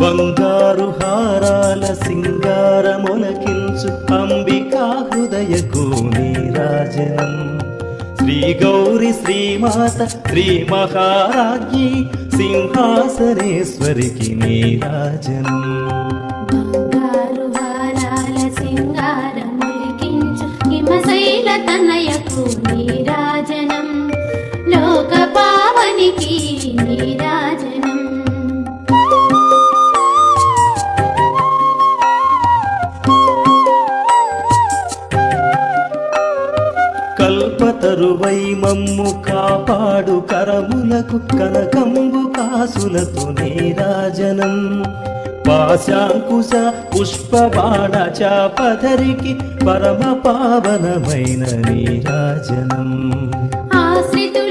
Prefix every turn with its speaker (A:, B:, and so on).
A: బంగారు హారాల సింగారములకించు అంబికా హృదయకు నీరాజనం శ్రీ గౌరి శ్రీమాత శ్రీ మహారాజ్ఞి సింహాసనేశ్వరికి నీరాజనం
B: బంగారు హారాల సింగారములకించు హిమశైల తనయకు నీరాజనం లోక పావనికి నీరాజనం
A: కల్పతరువై మమ్ము కాపాడు కరములకు కనకంబు కాసులతో నీరాజనం పాశాంకుశ పుష్పబాణ చాపధరికి పరమ పావనమైన నీరాజనం
B: ఆశ్రితు